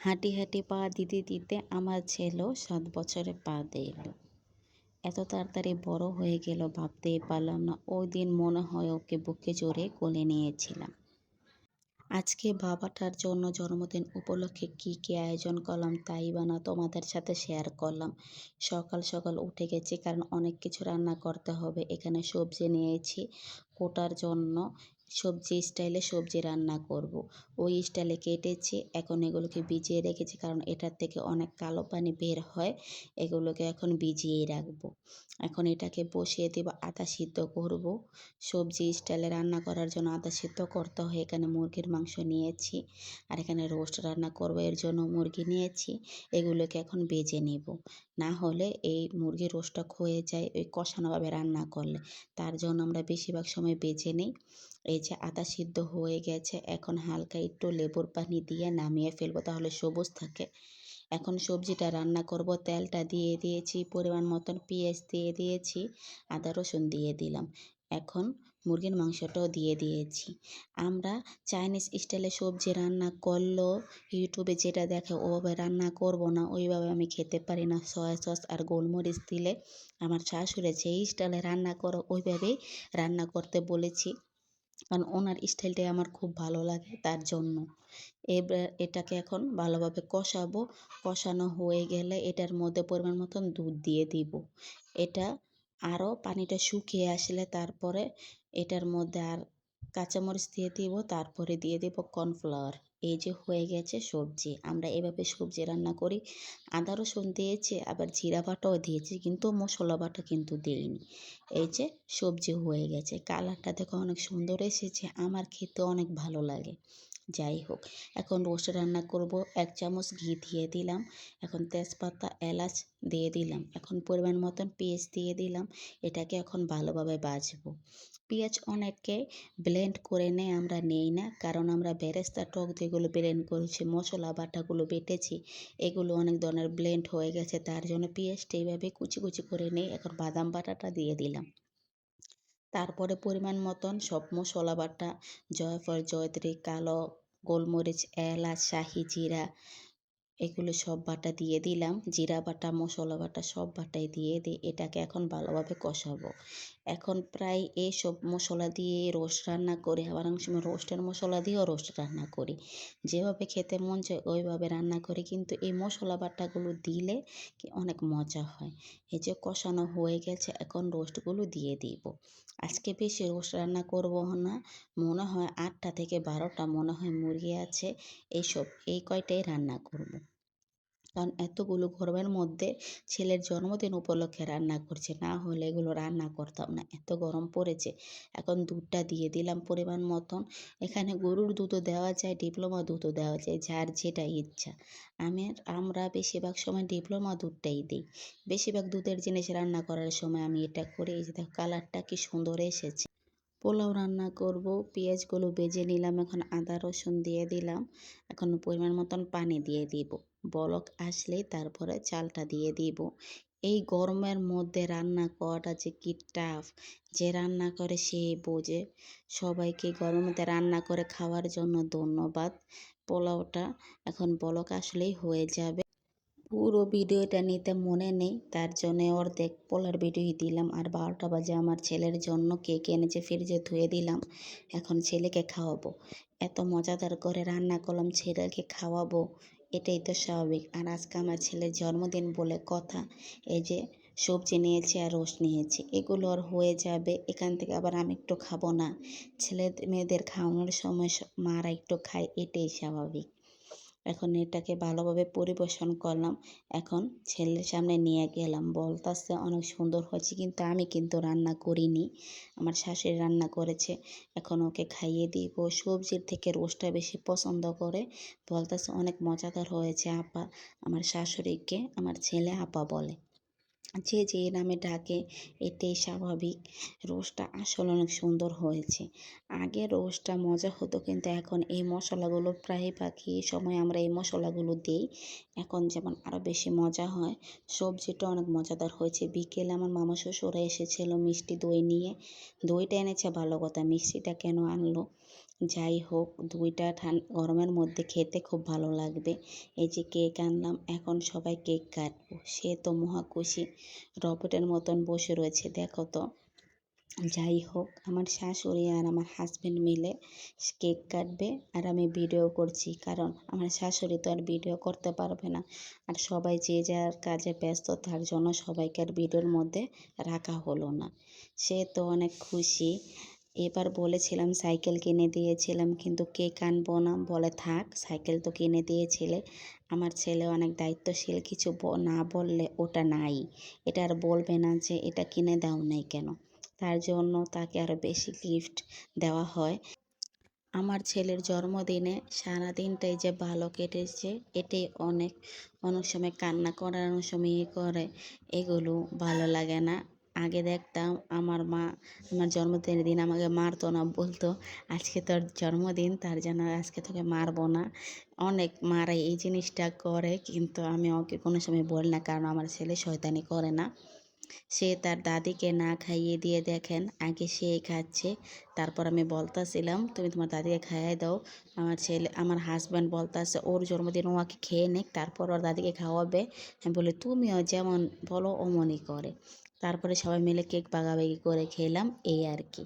হাঁটি হাঁটি পা দিতে দিতে আমার ছেলেও 7 বছরে পা দিল। এত তাড়াতাড়ি বড় হয়ে গেল ভাবতেই পারলাম না। ওই দিন মনে হয় ওকে বুকে জড়িয়ে কোলে নিয়েছিলাম। আজকে বাবাটার জন্য জন্মদিন উপলক্ষে কি আয়োজন করলাম তাই বা না তোমাদের সাথে শেয়ার করলাম। সকাল সকাল উঠে গেছি কারণ অনেক কিছু রান্না করতে হবে। এখানে সবজি নিয়েছি কোটার জন্য, সবজি স্টাইলে সবজি রান্না করব। ওই স্টাইলে কেটেছি। এখন এগুলোকে ভিজিয়ে রেখেছি কারণ এটার থেকে অনেক কালো পানি বের হয়। এগুলোকে এখন ভিজিয়েই রাখবো। এখন এটাকে বসিয়ে দেব, আদা সিদ্ধ করব। সবজি স্টাইলে রান্না করার জন্য আদা সিদ্ধ করতে হয়। এখানে মুরগির মাংস নিয়েছি আর এখানে রোস্ট রান্না করব, এর জন্য মুরগি নিয়েছি। এগুলোকে এখন ভেজে নেব, না হলে এই মুরগির রোস্টটা ক্ষয়ে যায় ওই কষানোভাবে রান্না করলে। তার জন্য আমরা বেশিরভাগ সময় ভেজে নিই। এই যে আদা সিদ্ধ হয়ে গেছে, এখন হালকা একটু লেবুর পানি দিয়ে নামিয়ে ফেলবো, তাহলে সবুজ থাকে। এখন সবজিটা রান্না করব। তেলটা দিয়ে দিয়েছি, পরিমাণ মতন পেঁয়াজ দিয়ে দিয়েছি, আদা রসুন দিয়ে দিলাম। এখন মুরগির মাংসটাও দিয়ে দিয়েছি। আমরা চাইনিজ স্টাইলে সবজি রান্না করলেও ইউটিউবে যেটা দেখে ওভাবে রান্না করব না, ওইভাবে আমি খেতে পারি না। সয়া সস আর গোলমরিচ দিলে আমার শাশুড়ি যেই স্টাইলে রান্না করো ওইভাবেই রান্না করতে বলেছি, কারণ ওনার স্টাইলটাই আমার খুব ভালো লাগে। তার জন্য এবার এটাকে এখন ভালোভাবে কষাবো। কষানো হয়ে গেলে এটার মধ্যে পরিমাণ মতন দুধ দিয়ে দিব। এটা আরও পানিটা শুকিয়ে আসলে তারপরে এটার মধ্যে আর কাঁচামরিচ দিয়ে দিব, তারপরে দিয়ে দিব কর্নফ্লাওয়ার। এই যে হয়ে গেছে সবজি। আমরা এভাবে সবজি রান্না করি। আদা রসুন দিয়েছি, আবার জিরা বাটাও দিয়েছি, কিন্তু মশলা বাটা কিন্তু দিইনি। এই যে সবজি হয়ে গেছে, কালারটা দেখো অনেক সুন্দর এসেছে, আমার খেতে অনেক ভালো লাগে। যাই হোক, এখন রোস্ট রান্না করব। 1 চামচ ঘি দিয়ে দিলাম। এখন তেজপাতা এলাচ দিয়ে দিলাম। এখন পরিমাণ মতন পেঁয়াজ দিয়ে দিলাম। এটাকে এখন ভালোভাবে ভাজবো। পেঁয়াজ অনেকে ব্লেন্ড করে নেয়, আমরা নেই না, কারণ আমরা বেরেস্তা টক যেগুলো ব্লেন্ড করেছি, মশলা বাটাগুলো বেটেছি, এগুলো অনেক ধরনের ব্লেন্ড হয়ে গেছে। তার জন্য পেঁয়াজটা এইভাবে কুচি কুচি করে নেই। এখন বাদাম বাটাটা দিয়ে দিলাম। তারপরে পরিমাণ মতন সব মশলা বাটা, জয়ফল, জয়ত্রী, কালো গোলমরিচ, এলাচ, শাহি জিরা, এগুলো সব বাটা দিয়ে দিলাম। জিরা বাটা, মশলা বাটা সব বাটাই দিয়ে দিই। এটাকে এখন ভালোভাবে কষাবো। এখন প্রায় এই সব মশলা দিয়ে রোস্ট রান্না করি, আবার অনেক সময় রোস্টের মশলা দিয়েও রোস্ট রান্না করি। যেভাবে খেতে মন চায় ওইভাবে রান্না করি, কিন্তু এই মশলা বাটাগুলো দিলে কি অনেক মজা হয়। এই যে কষানো হয়ে গেছে, এখন রোস্টগুলো দিয়ে দিব। আজকে বেশি রোস্ট রান্না করব না, মনে হয় 8টা থেকে 12টা মনে হয় মুরগি আছে। এই কয়টাই রান্না করব, কারণ এতগুলো গরমের মধ্যে ছেলের জন্মদিন উপলক্ষে রান্না করছে, না হলে এগুলো রান্না করতাম না, এত গরম পড়েছে। এখন দুধটা দিয়ে দিলাম পরিমাণ মতন। এখানে গরুর দুধও দেওয়া যায়, ডিপ্লোমা দুধও দেওয়া যায়, যার যেটা ইচ্ছা। আমরা বেশিরভাগ সময় ডিপ্লোমা দুধটাই দিই। বেশিরভাগ দুধের জিনিস রান্না করার সময় আমি এটা করি। এই যে দেখো কালারটা কি সুন্দর এসেছে। পোলাও রান্না করব, পেঁয়াজগুলো ভেজে নিলাম। এখন আদা রসুন দিয়ে দিলাম। এখন পরিমাণ মতন পানি দিয়ে দিব। বলক আসলেই তারপরে চালটা দিয়ে দিব। এই গরমের মধ্যে রান্না করাটা যে কি টাফ, যে রান্না করে সে বোঝে। সবাইকে গরমের মধ্যে রান্না করে খাওয়ার জন্য ধন্যবাদ। পোলাওটা এখন বলক আসলেই হয়ে যাবে। পুরো ভিডিওটা নিতে মনে নেই, তার জন্য অর্ধেক পোলার ভিডিওই দিলাম। আর 12টা বাজে আমার ছেলের জন্য কেক এনেছে, ফ্রিজে ধুয়ে দিলাম। এখন ছেলেকে খাওয়াবো। এত মজাদার করে রান্না করলাম, ছেলেকে খাওয়াবো, এটাই তো স্বাভাবিক। আর আজকে আমার ছেলের জন্মদিন বলে কথা। এই যে সবজি নিয়েছি আর রোস্ট নিয়েছি, এগুলো আর হয়ে যাবে। এখান থেকে আবার আমি একটু খাবো না, ছেলে মেয়েদের খাওয়ানোর সময় মারা একটু খায়, এটাই স্বাভাবিক। এখন এটাকে ভালোভাবে পরিবেশন করলাম। এখন ছেলের সামনে নিয়ে গেলাম, বলতাছে অনেক সুন্দর হয়েছে, কিন্তু আমি কিন্তু রান্না করিনি, আমার শাশুড়ি রান্না করেছে। এখন ওকে খাইয়ে দিব। সবজির থেকে রোস্টটা বেশি পছন্দ করে। বলতাছে অনেক মজাদার হয়েছে আপা। আমার শাশুড়িকে আমার ছেলে আপা বলে, যে যে নামে ডাকে, এটাই স্বাভাবিক। রোস্টটা আসলে অনেক সুন্দর হয়েছে। আগে রোস্টটা মজা হতো, কিন্তু এখন এই মশলাগুলো প্রায় বাকি সময় আমরা এই মশলাগুলো দিই, এখন যেমন আরও বেশি মজা হয়। সবজিটা অনেক মজাদার হয়েছে। বিকেলে আমার মামা শ্বশুরা এসেছিল মিষ্টি দই নিয়ে। দইটা এনেছে ভালো কথা, মিষ্টিটা কেন আনলো যাই হোক, দুইটা গরমের মধ্যে খেতে খুব ভালো লাগবে। এই যে কেক আনলাম, এখন সবাই কেক কাটবো। সে তো মহা খুশি, রবটের মতন বসে রয়েছে, দেখো তো। যাই হোক, আমার শাশুড়ি আর আমার হাজবেন্ড মিলে কেক কাটবে আর আমি ভিডিও করছি, কারণ আমার শাশুড়ি তো আর ভিডিও করতে পারবে না। আর সবাই যে যার কাজে ব্যস্ত, তার জন্য সবাইকে আর ভিডিওর মধ্যে রাখা হলো না। সে তো অনেক খুশি। এবার বলেছিলাম সাইকেল কিনে দিয়েছিলাম, কিন্তু কেক আনবো না বলে, থাক, সাইকেল তো কিনে দিয়েছিলে। আমার ছেলে অনেক দায়িত্বশীল, কিছু না বললে ওটা নাই, এটা আর বলবে না যে এটা কিনে দাও নাই কেন। তার জন্য তাকে আরও বেশি গিফট দেওয়া হয়। আমার ছেলের জন্মদিনে সারাদিনটাই যে ভালো কেটেছে, এটাই অনেক। অনেক সময় কান্না করে, অনেক সময় করে, এগুলো ভালো লাগে না। আগে দেখতাম আমার মা আমার জন্মদিনের দিন আমাকে মারতো না, বলতো আজকে তোর জন্মদিন, তার জন্য আজকে তোকে মারবো না। অনেক মারে, এই জিনিসটা করে, কিন্তু আমি ওকে কোনো সময় বলি না, কারণ আমার ছেলে শয়তানি করে না। সে তার দাদিকে না খাইয়ে দিয়ে দেখেন, আগে সেই খাচ্ছে, তারপর আমি বলতাছিলাম তুমি তোমার দাদিকে খাইয়ে দাও। আমার হাজব্যান্ড বলতাছে ওর জন্মদিন ওকে খেয়ে নিক, তারপর ওর দাদিকে খাওয়াবে। আমি বলি তুমিও যেমন বলো অমনই করে। তারপরে সবাই মিলে কেক ভাগাভাগি করে খেলাম, এই আর কি।